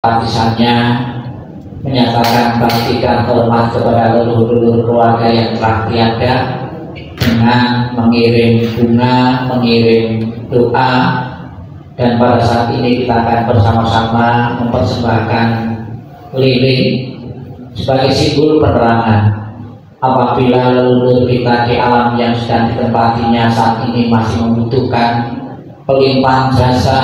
Partisannya menyatakan baktikan hormat kepada leluhur keluarga yang telah tiada dengan mengirim bunga, mengirim doa, dan pada saat ini kita akan bersama-sama mempersembahkan lilin sebagai simbol penerangan apabila leluhur kita di alam yang sedang ditempatinya saat ini masih membutuhkan pelimpahan jasa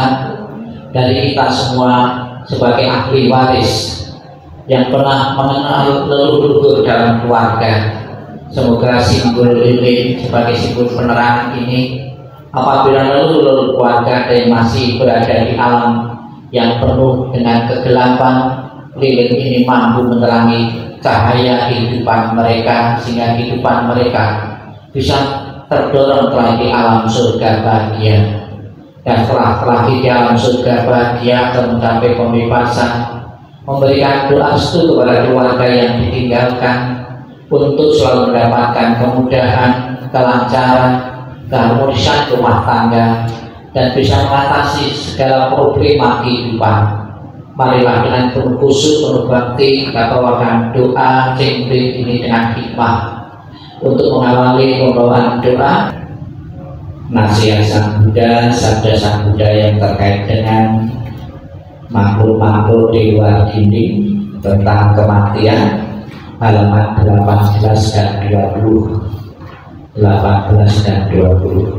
dari kita semua sebagai ahli waris yang pernah mengenal leluhur dalam keluarga. Semoga simbol lilin sebagai simbol penerangan ini apabila leluhur keluarga yang masih berada di alam yang penuh dengan kegelapan, lilin ini mampu menerangi cahaya kehidupan mereka sehingga kehidupan mereka bisa terdorong kelak di alam surga bahagia. Dan setelah di alam surga bahagia akan mencapai pembebasan, memberikan doa restu kepada keluarga yang ditinggalkan untuk selalu mendapatkan kemudahan, kelancaran, keharmonisan rumah tangga, dan bisa mengatasi segala problema kehidupan. Marilah dengan penuh khusyuk, penuh bakti kita bawakan doa cengkring ini dengan hikmah untuk mengawali pembawaan doa. Nasihat Sang Buddha, sabda Sang Buddha yang terkait dengan makhluk-makhluk di luar dinding tentang kematian, halaman 18 dan 20. 18 dan 20.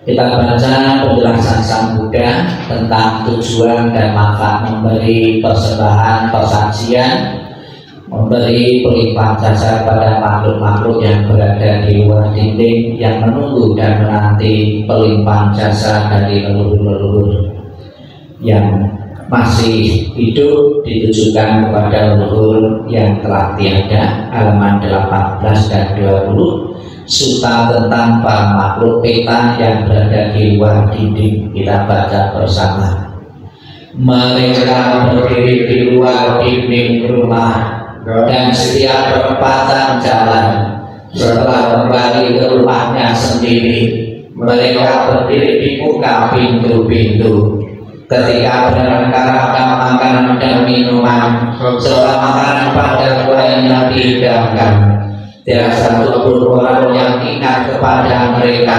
Kita baca penjelasan Sang Buddha tentang tujuan dan manfaat memberi persembahan persajian, memberi pelimpahan jasa pada makhluk-makhluk yang berada di luar dinding yang menunggu dan menanti pelimpahan jasa dari leluhur-leluhur yang masih hidup, ditujukan kepada leluhur yang telah tiada. Halaman 18 dan 20, sutta tentang para makhluk peta yang berada di luar dinding. Kita baca bersama. Mereka berdiri di luar dinding rumah dan setiap perempatan jalan. Setelah kembali ke rumahnya sendiri, mereka berdiri di muka pintu-pintu. Ketika berangkat makanan dan minuman serta makanan pada yang dihidangkan, tidak satu pun orang yang ingat kepada mereka,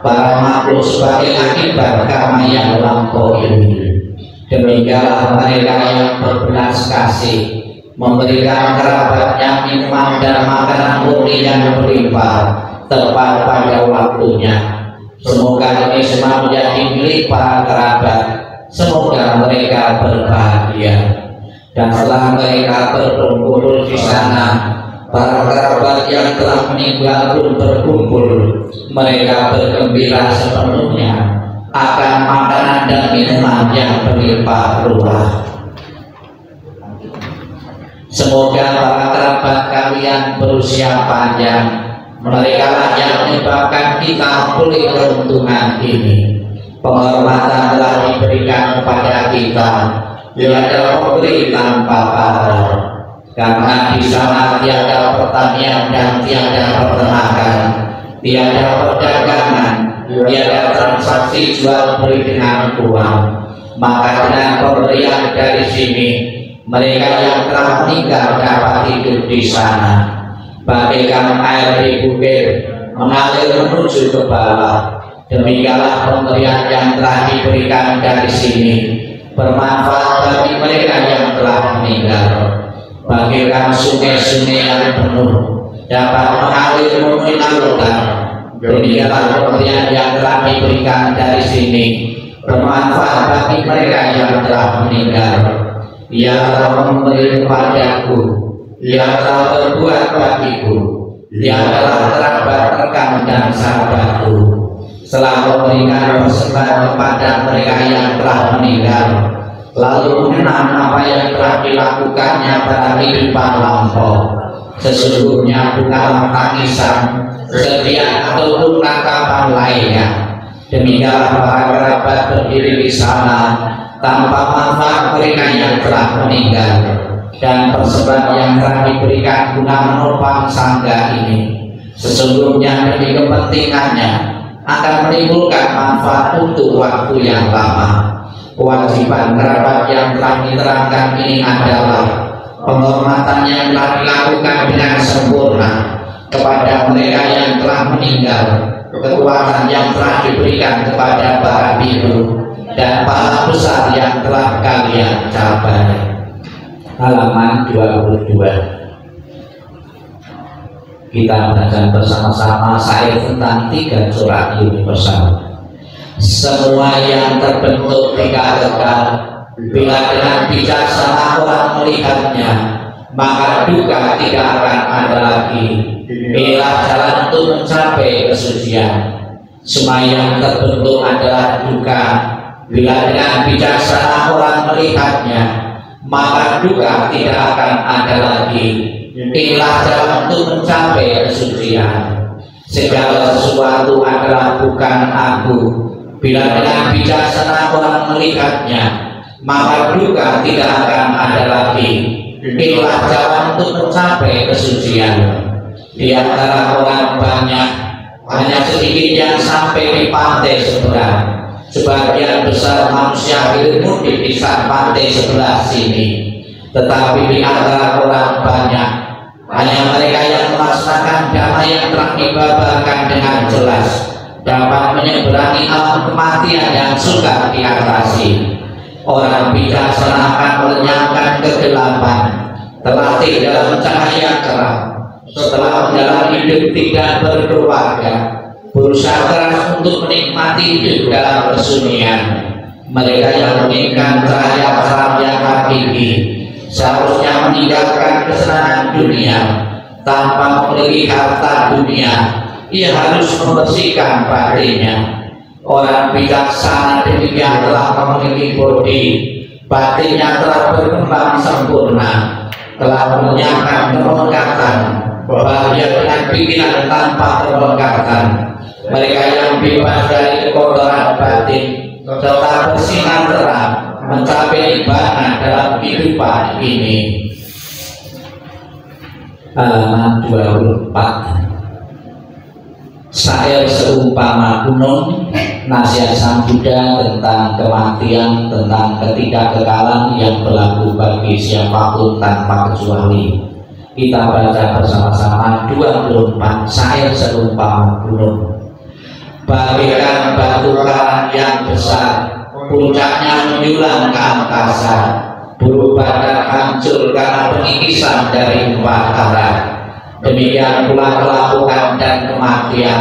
para makhluk sebagai akibat karma yang lampau ini. Demikianlah mereka yang berbelas kasih memberikan kerabatnya minuman dan makanan murni yang berlimpah tepat pada waktunya. Semoga ini semua menjadi milik para kerabat. Semoga mereka berbahagia. Dan setelah mereka berkumpul di sana, para kerabat yang telah meninggal pun berkumpul. Mereka bergembira sepenuhnya akan makanan dan minuman yang berlimpah ruah. Semoga para kerabat kalian berusia panjang. Mereka lah yang menyebabkan kita pulih keuntungan ini. Penghormatan telah diberikan kepada kita, tiada pemberi tanpa pahala. Karena di sana tiada pertanian dan tiada peternakan, tiada perdagangan, tiada transaksi jual beli dengan uang. Maka dengan pemberian dari sini, mereka yang telah meninggal dapat hidup di sana. Bagaikan air di bukit mengalir menuju ke bawah, demikianlah pemberian yang telah diberikan dari sini bermanfaat bagi mereka yang telah meninggal. Bagaikan sungai-sungai yang penuh dapat mengalir memenuhi lautan, demikianlah pemberian yang telah diberikan dari sini bermanfaat bagi mereka yang telah meninggal. Ia telah memberi kepadaku, ia telah berbuat bagiku, ia telah kerabat rekan dan sahabatku. Setelah memberikan persembahan kepada mereka yang telah meninggal, lalu mengenang apa yang telah dilakukannya pada kehidupan lampau. Sesungguhnya bukanlah tangisan, sedih ataupun tatapan lainnya. Demikianlah para kerabat berdiri di sana tanpa manfaat mereka yang telah meninggal, dan persembahan yang telah diberikan guna menopang sangga ini sesungguhnya demi kepentingannya akan menimbulkan manfaat untuk waktu yang lama. Kewajiban kerabat yang telah diterangkan ini adalah penghormatan yang telah dilakukan dengan sempurna kepada mereka yang telah meninggal, kekuatan yang telah diberikan kepada para bidu dan pahala besar yang telah kalian capai. Halaman 22. Kita baca bersama-sama syair tentang 3 surat universal. Semua yang terbentuk dikatakan, bila dengan bijaksana orang melihatnya, maka duka tidak akan ada lagi. Inilah jalan untuk mencapai kesucian. Semua yang terbentuk adalah duka. Bila dengan bijaksana orang melihatnya, maka duka tidak akan ada lagi. Inilah jalan untuk mencapai kesucian. Segala sesuatu adalah bukan aku. Bila dengan bijaksana orang melihatnya, maka duka tidak akan ada lagi. Inilah jalan untuk mencapai kesucian. Di antara orang banyak, hanya sedikit yang sampai di pantai seberang. Sebagian besar manusia bermudik di saat pantai sebelah sini. Tetapi di antara orang banyak, hanya mereka yang melaksanakan damai yang telah dibabarkan dengan jelas dapat menyeberangi alam kematian yang sukar diatasi. Orang bijaksana akan melenyapkan kegelapan, terlatih dalam cahaya terang. Setelah menjalani hidup tidak berkeluarga, berusaha keras untuk menikmati hidup dalam kesunyian. Mereka yang menginginkan cahaya terang yang hakiki seharusnya meninggalkan kesenangan dunia. Tanpa memiliki harta dunia, ia harus membersihkan batinnya. Orang bijaksana demikian telah memiliki bodi, batinnya telah berkembang sempurna, telah menyiapkan kelengkapan, bahagia dengan pikiran tanpa kelengkapan. Mereka yang bebas dari kekotoran batin tetap bersinar terang mencapai ibadah dalam kehidupan ini. Halaman 24. Syair seumpama gunung, nasihat Sang Buddha tentang kematian, tentang ketidakkekalan yang berlaku bagi siapapun tanpa kecuali. Kita baca bersama-sama 24 syair seumpama gunung. Bagaikan batu karang yang besar, puncaknya menjulang ke angkasa, bulu badan hancur karena pengikisan dari 4 arah. Demikian pula kelakuan dan kematian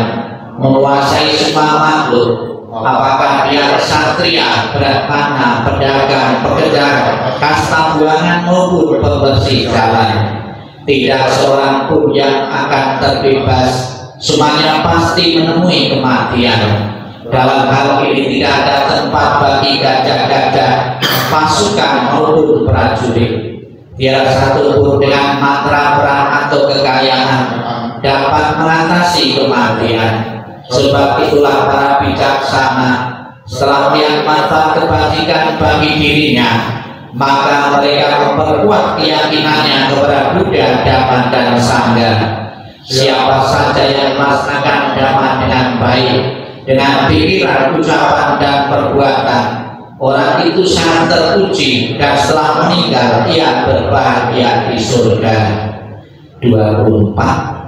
menguasai semua makhluk. Apakah dia ksatria, brahmana, pedagang, pekerja, kasta buangan maupun pembersih jalan, tidak seorang pun yang akan terbebas. Semuanya pasti menemui kematian. Dalam hal ini tidak ada tempat bagi gajah-gajah, pasukan maupun prajurit. Tiada satu pun dengan mantra perang atau kekayaan dapat mengatasi kematian. Sebab itulah para bijaksana setelah melihat manfaat kebajikan bagi dirinya, maka mereka memperkuat keyakinannya kepada Buddha, Dhamma, dan Sangha. Siapa saja yang melaksanakan Dhamma dengan baik, dengan pikiran, ucapan, dan perbuatan, orang itu sangat terpuji dan setelah meninggal ia berbahagia di surga. 24.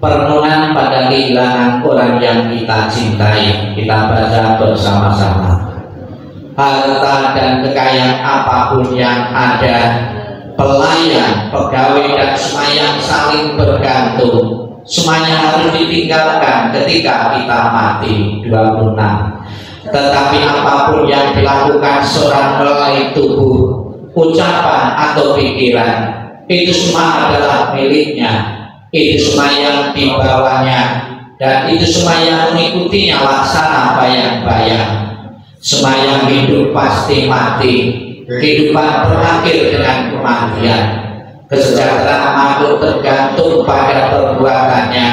Perenungan pada kehilangan orang yang kita cintai. Kita baca bersama-sama. Harta dan kekayaan apapun yang ada, pelayan, pegawai, dan semua yang saling bergantung, semuanya harus ditinggalkan ketika kita mati. 26. Tetapi apapun yang dilakukan seorang melalui tubuh, ucapan, atau pikiran, itu semua adalah miliknya. Itu semua yang dibawanya, dan itu semua yang mengikutinya laksana bayang-bayang. Semua yang hidup pasti mati. Kehidupan berakhir dengan kematian. Kesejahteraan makhluk tergantung pada perbuatannya,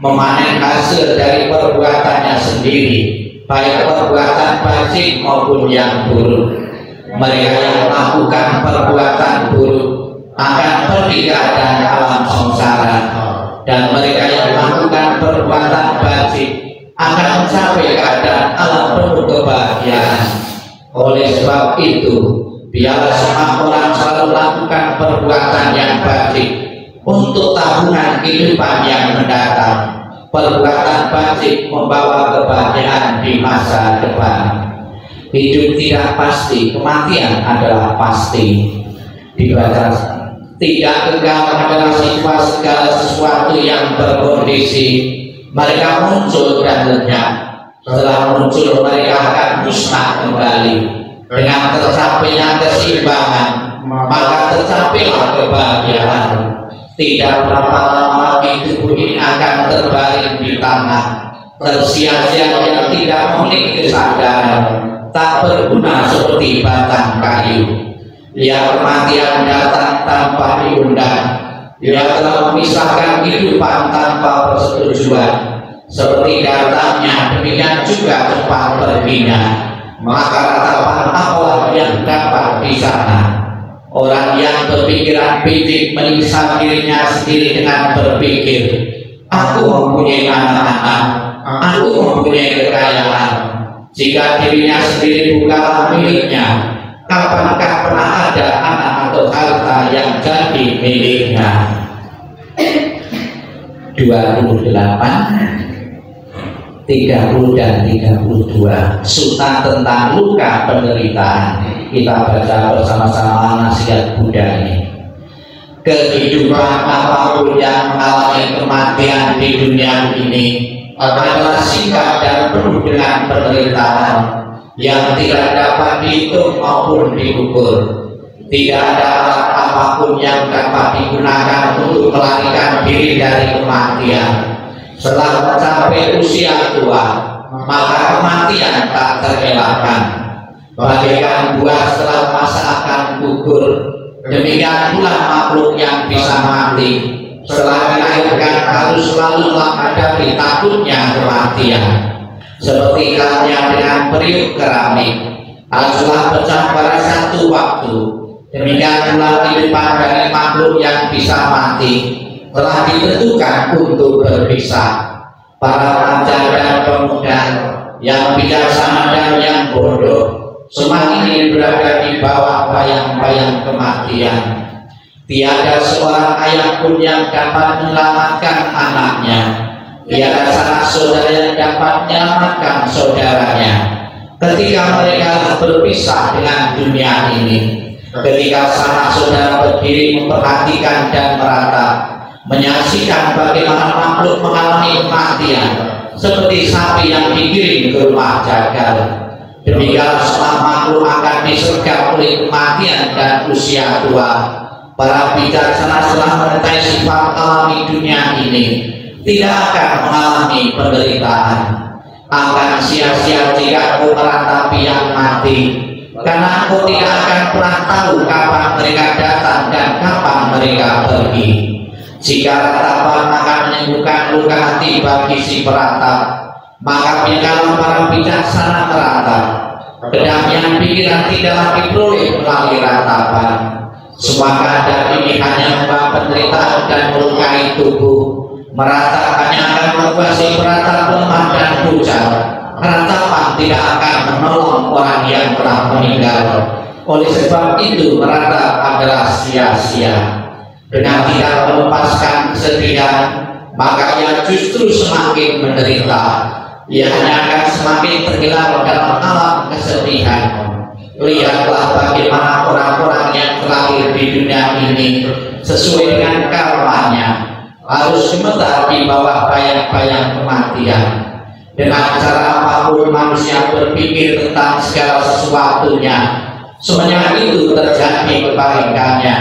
memanen hasil dari perbuatannya sendiri, baik perbuatan baik maupun yang buruk. Mereka yang melakukan perbuatan buruk akan pergi ke alam sengsara, dan mereka yang melakukan perbuatan baik akan mencapai keadaan alam penuh kebahagiaan. Oleh sebab itu, biarlah semua orang selalu lakukan perbuatan yang baik untuk tabungan kehidupan yang mendatang. Perbuatan baik membawa kebahagiaan di masa depan. Hidup tidak pasti, kematian adalah pasti. Dibaca, tidak kekal adalah sifat segala sesuatu yang berkondisi. Mereka muncul dan lenyap. Setelah muncul, mereka akan musnah kembali. Dengan tercapainya keseimbangan, maka tercapailah kebahagiaan. Tidak berapa lama lagi tubuh ini akan terbaring di tanah, tersia-sia yang tidak memiliki kesadaran, tak berguna seperti batang kayu. Dia kematian datang tanpa diundang. Dia telah memisahkan kehidupan tanpa persetujuan. Seperti datangnya, demikian juga cepat perginya. Maka ratapan apalah yang dapat di sana? Orang yang berpikiran bijak menyiksa dirinya sendiri dengan berpikir, aku mempunyai anak-anak, aku mempunyai kekayaan. Jika dirinya sendiri bukanlah miliknya, kapankah pernah ada anak atau harta yang jadi miliknya? 28, 30 dan 32 Sutta tentang luka penderitaan. Kita baca bersama-sama nasihat Buddha ini. Kehidupan apapun yang mengalami kematian di dunia ini adalah singkat dan penuh dengan penderitaan yang tidak dapat dihitung maupun diukur. Tidak ada alat apapun yang dapat digunakan untuk melarikan diri dari kematian. Setelah mencapai usia tua, maka kematian tak terelakkan. Bagaikan buah setelah masa akan gugur, demikian pula makhluk yang bisa mati setelah dilahirkan harus selalu menghadapi takutnya kematian. Seperti halnya dengan periuk keramik, haruslah pecah pada satu waktu. Demikian pula kehidupan dari makhluk yang bisa mati telah ditentukan untuk berpisah. Para raja dan pemuda, yang bijaksana dan yang bodoh, semua ini berada di bawah bayang-bayang kematian. Tiada seorang ayah pun yang dapat menyelamatkan anaknya. Tiada sanak saudara yang dapat menyelamatkan saudaranya. Ketika mereka berpisah dengan dunia ini, ketika sanak saudara berdiri memperhatikan dan meratap, menyaksikan bagaimana makhluk mengalami kematian, seperti sapi yang digiring ke rumah jagal. Demikian semua makhluk akan disergap oleh kematian dan usia tua. Para bijaksana setelah mengetahui sifat alami dunia ini, tidak akan mengalami penderitaan. Akan sia-sia jika kau meratapi yang mati, karena kau tidak akan pernah tahu kapan mereka datang dan kapan mereka pergi. Jika ratapan akan menyembuhkan luka hati bagi si peratap, maka biarlah para bijaksana meratap. Kedamaian pikiran tidaklah diperoleh melalui ratapan. Semua keadaan ini hanya membawa penderitaan dan melukai tubuh. Meratap hanya akan membuat si peratap lemah dan pucat. Ratapan tidak akan menolong orang yang telah meninggal. Oleh sebab itu meratap adalah sia-sia. Dengan tidak melepaskan kesedihan, maka ia justru semakin menderita. Ia hanya akan semakin tenggelam dalam alam kesedihan. Lihatlah bagaimana orang-orang yang terlahir di dunia ini sesuai dengan karmanya harus gemetar di bawah bayang-bayang kematian. Dengan cara apapun manusia berpikir tentang segala sesuatunya, semuanya itu terjadi kebalikannya.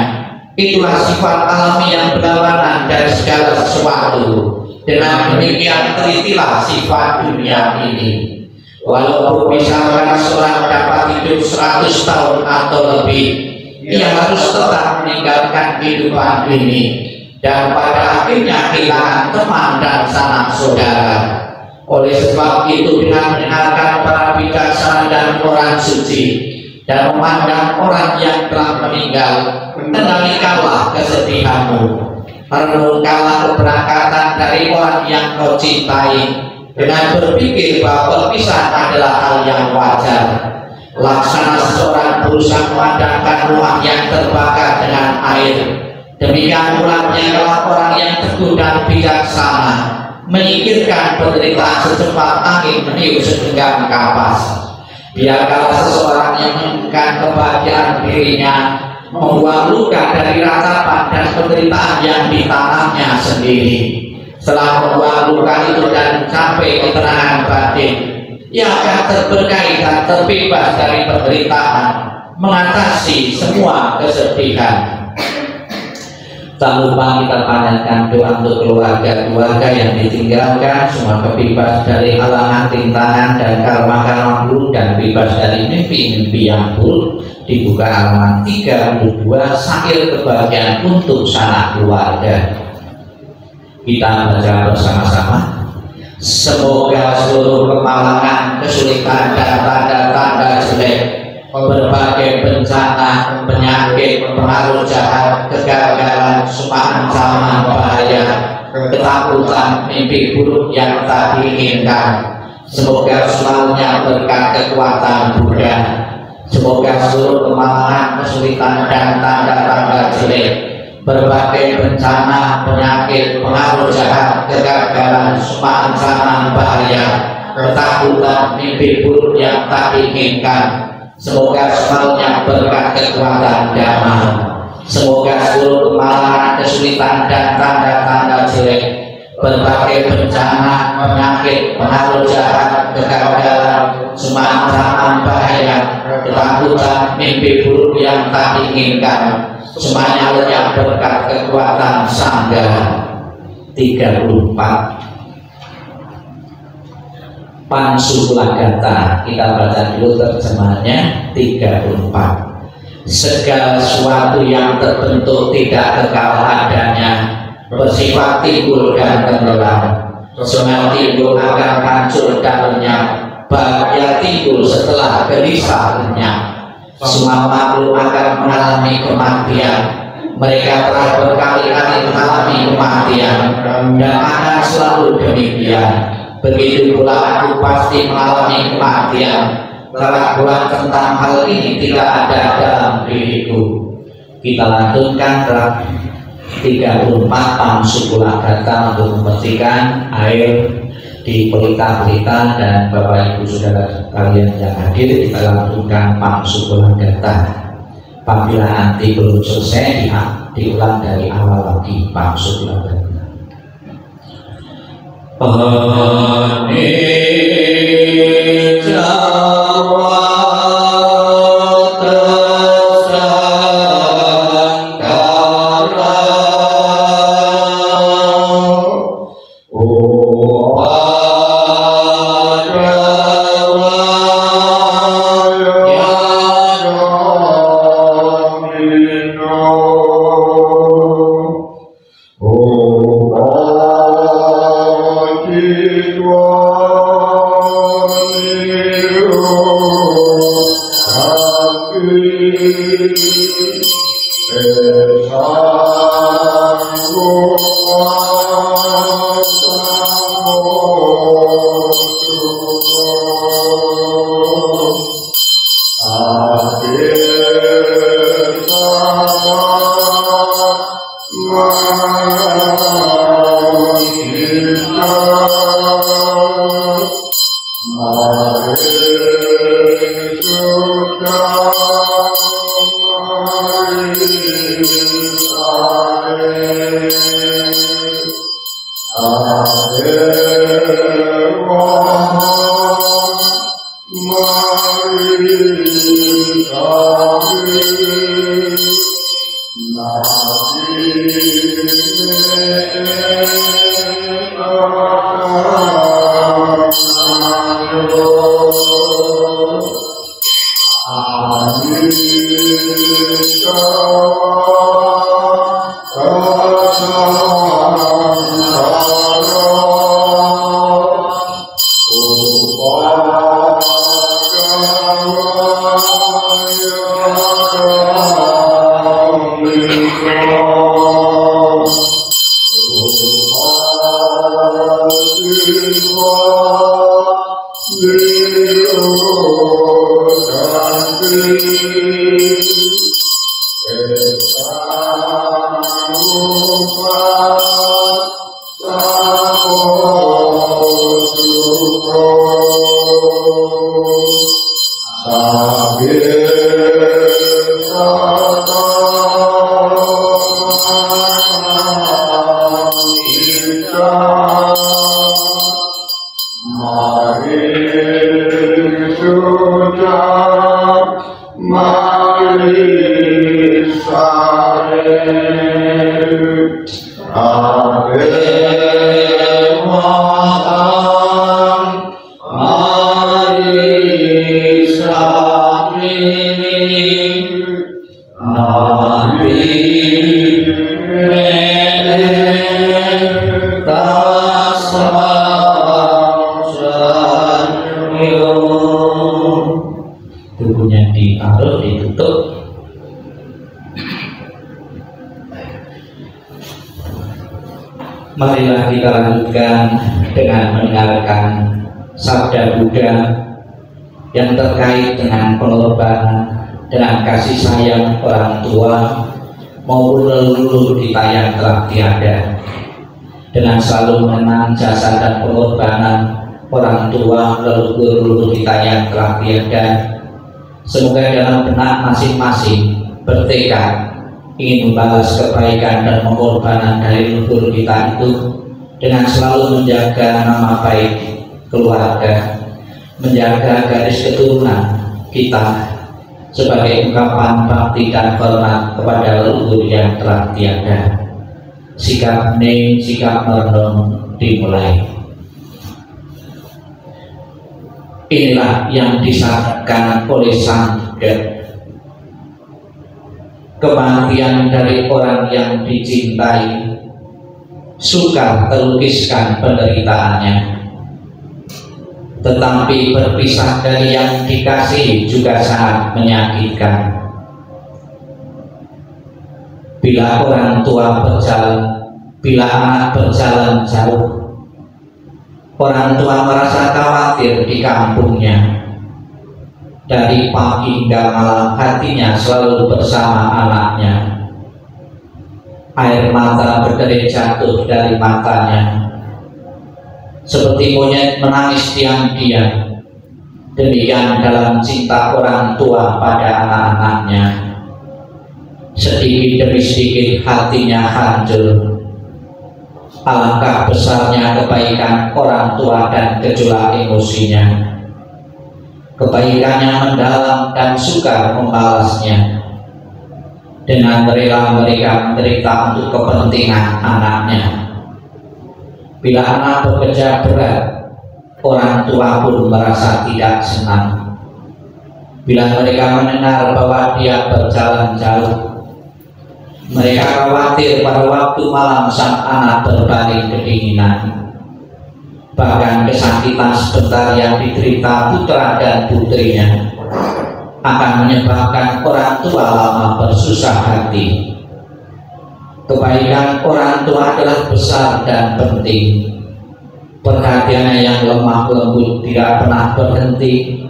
Itulah sifat alami yang berlawanan dari segala sesuatu. Dengan demikian telitilah sifat dunia ini. Walaupun misalkan seorang dapat hidup 100 tahun atau lebih, ia harus tetap meninggalkan kehidupan ini dan pada akhirnya kehilangan teman dan sanak saudara. Oleh sebab itu, dengan mendengarkan para bijaksana dan orang suci dan memandang orang yang telah meninggal, kendalikanlah kesedihanmu. Renungkanlah keberangkatan dari orang yang kau cintai dengan berpikir bahwa perpisahan adalah hal yang wajar. Laksana seseorang berusaha memadamkan rumah yang terbakar dengan air. Demikian pula penyegalah orang yang teguh dan bijaksana menyingkirkan penderitaan secepat angin meniup segenggam kapas. Biarkanlah seseorang yang menemukan kebahagiaan dirinya membuang luka dari ratapan dan penderitaan yang ditanamnya sendiri. Setelah membuang luka itu dan sampai ketenangan batin, ia akan terberkahi dan terbebas dari penderitaan, mengatasi semua kesedihan. Tak lupa kita panjatkan doa untuk keluarga-keluarga yang ditinggalkan, semua bebas dari halangan, rintangan dan karma-karma buruk, dan bebas dari mimpi-mimpi yang buruk. Dibuka halaman 32, syair kebahagiaan untuk sanak keluarga. Kita baca bersama-sama. Semoga seluruh kemalangan, kesulitan dan tanda-tanda jelek, berbagai bencana, penyakit, pengaruh jahat, kegagalan, semua ancaman bahaya, ketakutan, mimpi buruk yang tak diinginkan, semoga selalunya berkat kekuatan Buddha. Semoga seluruh kemalangan, kesulitan dan tanda-tanda jelek, berbagai bencana, penyakit, pengaruh jahat, kegagalan, semua ancaman bahaya, ketakutan, mimpi buruk yang tak diinginkan, semoga selalunya berkat kekuatan Dhamma. Semoga seluruh kemalangan, kesulitan dan tanda-tanda jelek, berbagai bencana, penyakit, pengaruh jahat, kegagalan, semua ancaman bahaya, ketakutan, mimpi buruk yang tak diinginkan, semuanya lenyap berkat kekuatan Sangha. 34. Pansukulagata, kita baca dulu terjemahannya. 34. Segala sesuatu yang terbentuk tidak kekal adanya, bersifat timbul dan tenggelam. Semua timbul akan hancur dan lenyap, bahagia timbul setelah gelisah lenyap. Semua makhluk akan mengalami kematian. Mereka telah berkali-kali mengalami kematian dan akan selalu demikian. Begitu pula aku pasti mengalami kematian. Keraguan tentang hal ini tidak ada dalam diriku. Kita lanjutkan draft 34 Pansukulagata untuk membersihkan air di pelita-pelita. Dan Bapak Ibu Saudara kalian yang hadir, kita lanjutkan Pansukulagata. Apabila nanti belum selesai, diulang dari awal lagi Pansukulagata. Oh, Tubuhnya ditaruh, ditutup. Marilah kita lanjutkan dengan mendengarkan sabda Buddha yang terkait dengan pengorbanan, dengan kasih sayang orang tua maupun leluhur kita yang telah tiada, dengan selalu mengenang jasa dan pengorbanan orang tua leluhur kita yang telah tiada. Semoga dalam benak masing-masing bertekad ingin membalas kebaikan dan pengorbanan dari leluhur kita itu dengan selalu menjaga nama baik keluarga, menjaga garis keturunan kita sebagai ungkapan bakti dan hormat kepada leluhur yang telah tiada. Sikap hening, sikap merenung dimulai. Inilah yang disabdakan oleh Sang Buddha. Kematian dari orang yang dicintai sukar terlukiskan penderitaannya, tetapi berpisah dari yang dikasihi juga sangat menyakitkan. Bila orang tua berjalan, bila anak berjalan jauh, orang tua merasa khawatir di kampungnya. Dari pagi hingga malam hatinya selalu bersama anaknya. Air mata berderai jatuh dari matanya, seperti monyet menangis diam-diam. Demikian dalam cinta orang tua pada anak-anaknya. Sedikit demi sedikit hatinya hancur. Alangkah besarnya kebaikan orang tua dan gejolak emosinya. Kebaikannya mendalam dan sukar membalasnya. Dengan rela mereka menderita untuk kepentingan anaknya. Bila anak bekerja berat, orang tua pun merasa tidak senang. Bila mereka mendengar bahwa dia berjalan jauh, mereka khawatir pada waktu malam sang anak berbaring kedinginan. Bahkan kesakitan sebentar yang diderita putra dan putrinya akan menyebabkan orang tua lama bersusah hati. Kebaikan orang tua adalah besar dan penting. Perhatiannya yang lemah lembut tidak pernah berhenti.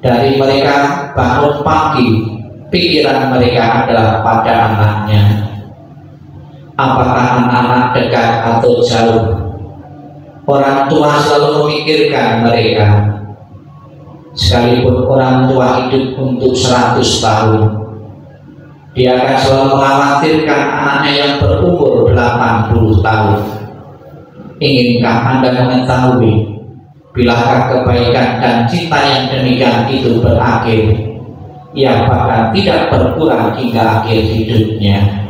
Dari mereka bangun pagi, pikiran mereka adalah pada anaknya. Apakah anak-anak dekat atau jauh, orang tua selalu memikirkan mereka. Sekalipun orang tua hidup untuk 100 tahun, dia akan selalu mengkhawatirkan anaknya yang berumur 80 tahun. Inginkah Anda mengetahui bilakah kebaikan dan cinta yang demikian itu berakhir? Ia bahkan tidak berkurang hingga akhir hidupnya.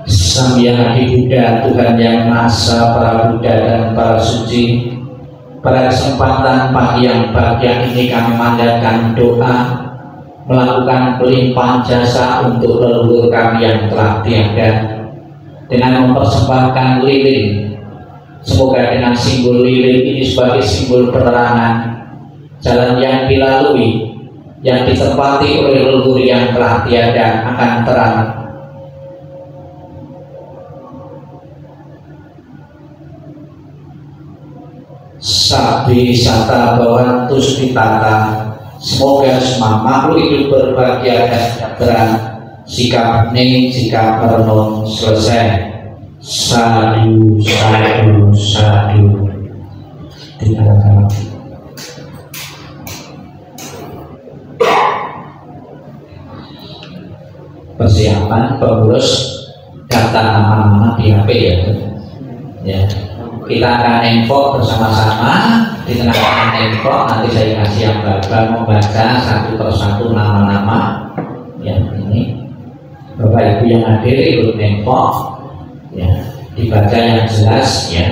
Samyadi Buddha, Tuhan yang Maha Esa, para Buddha dan para suci, pada kesempatan pagi yang bahagia ini kami manjatkan doa, melakukan pelimpahan jasa untuk leluhur kami yang telah tiada, dengan mempersembahkan lilin Semoga dengan simbol lilin ini sebagai simbol penerangan jalan yang dilalui, yang ditempati oleh leluhur yang telah tiada akan terang. Sabi sata bawantus ditata, semoga semua makhluk hidup berbahagia dan sejahtera. Sikap ning sikap merenung selesai. Sadu sadu sadu. Persiapan pengurus daftar nama-nama di HP ya. Kita akan info bersama-sama di tengah info. Nanti saya kasih yang bakal membaca satu persatu nama-nama ya. Ini Bapak Ibu yang hadir ikut info ya, dibaca yang jelas ya.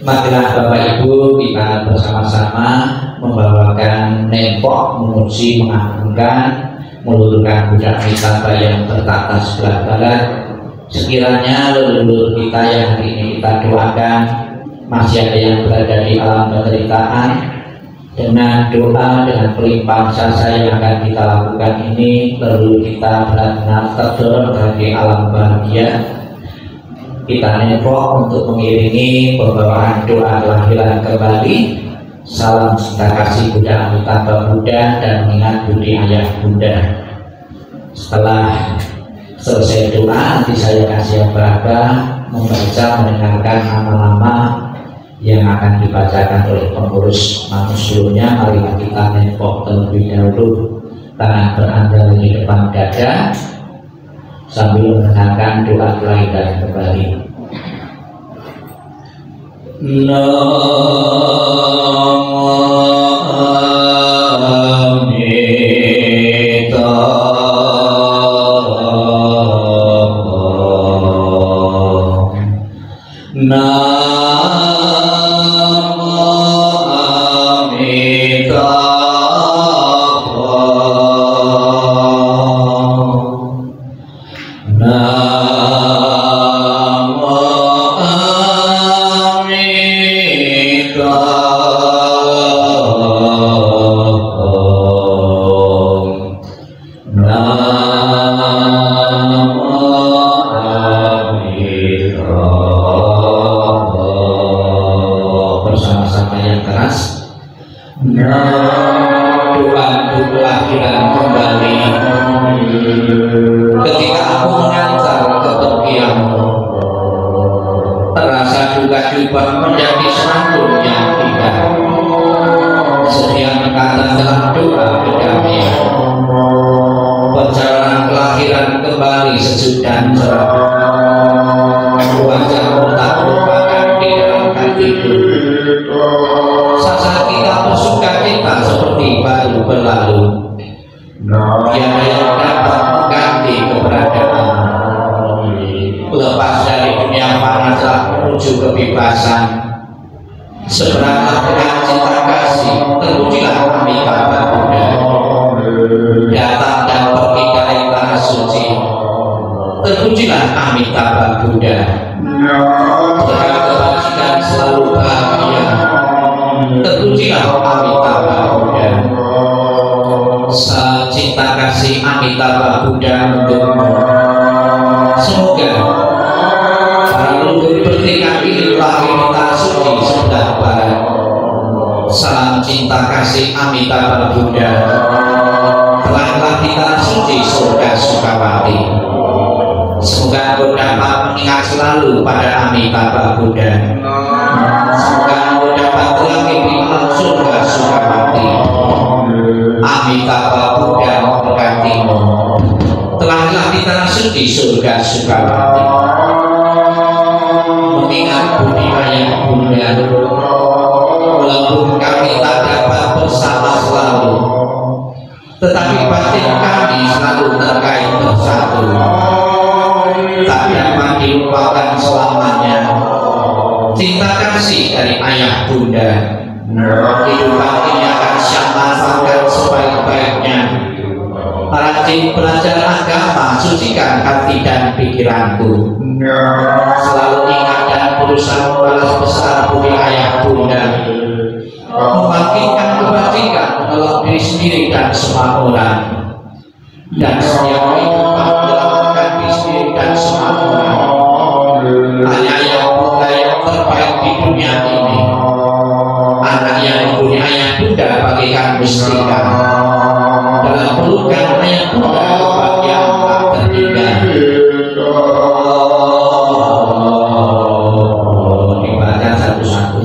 Marilah Bapak Ibu kita bersama-sama membawakan info, memuji, mengagungkan, meluluhkan budak kita yang tertata sebelah barat. Sekiranya leluhur kita yang hari ini kita doakan masih ada yang berada di alam penderitaan, dengan doa, dengan pelimpahan jasa yang akan kita lakukan ini, leluhur kita benar-benar terdorong dari alam bahagia. Kita nempok untuk mengiringi pembawaan doa kelahiran kembali. Salam cinta kasih Buddha Amitabha Buddha dan mengingat budi ayah Bunda. Setelah selesai doa, nanti saya kasih yang berapa membaca, mendengarkan nama-nama yang akan dibacakan oleh pengurus manusianya. Marilah kita nempok terlebih dahulu, tangan berandal di depan dada sambil mendengarkan doa kelahiran kembali. Belajar agama, sucikan hati dan pikiranku. Selalu ingat dan perusahaan balas besar budi ayah bunda, membangkitkan kebajikan dalam diri sendiri dan semua orang, dan setiap kehidupan dalam diri sendiri dan semua orang. Hanya yang bunda yang terbaik di dunia ini, anak yang mempunyai ayah bunda bagikan mustika, dalam pelukan ayah bunda kebahagiaan tak tertinggal. Dibaca satu-satu.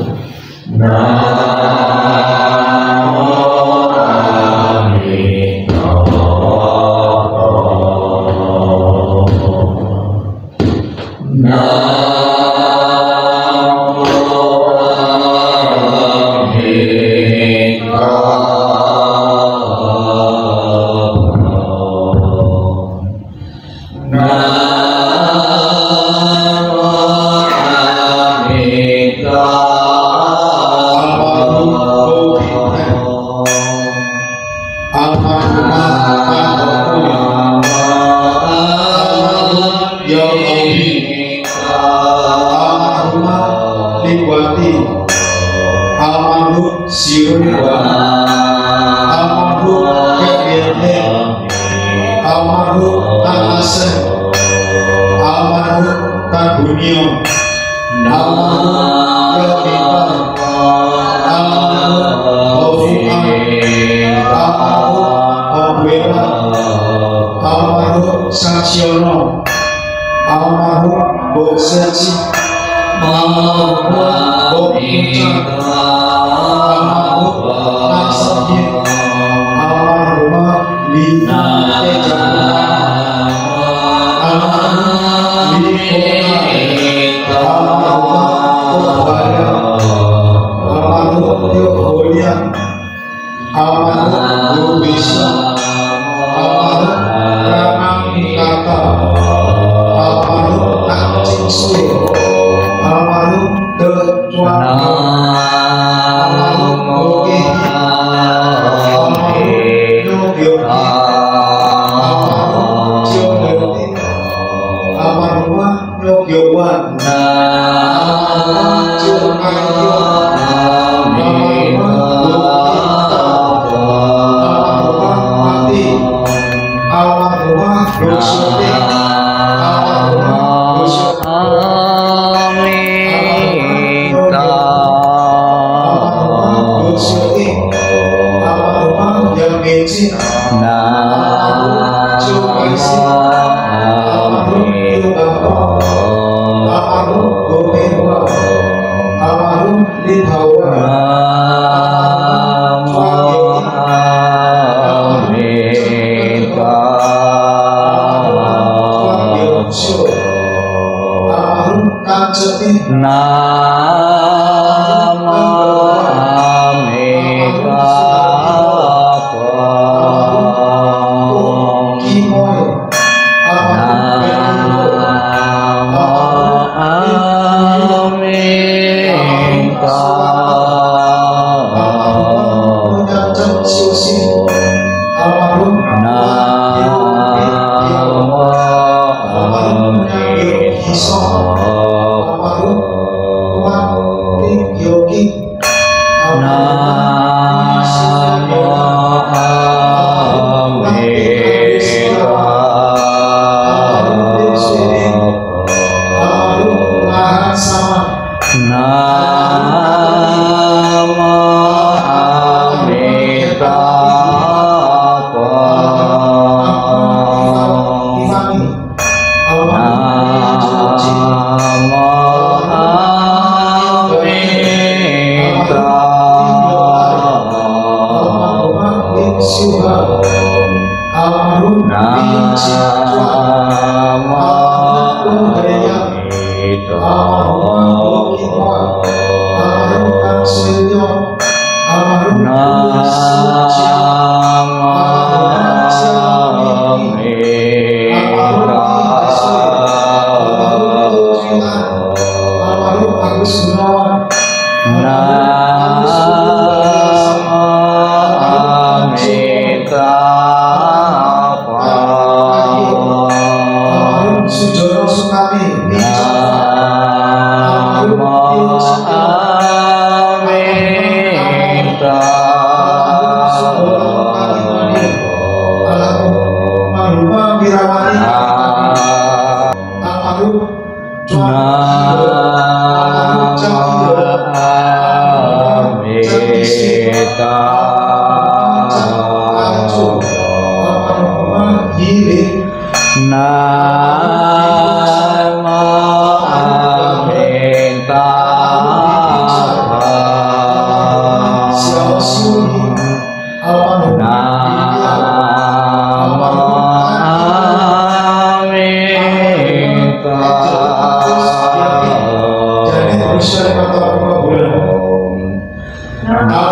Nah,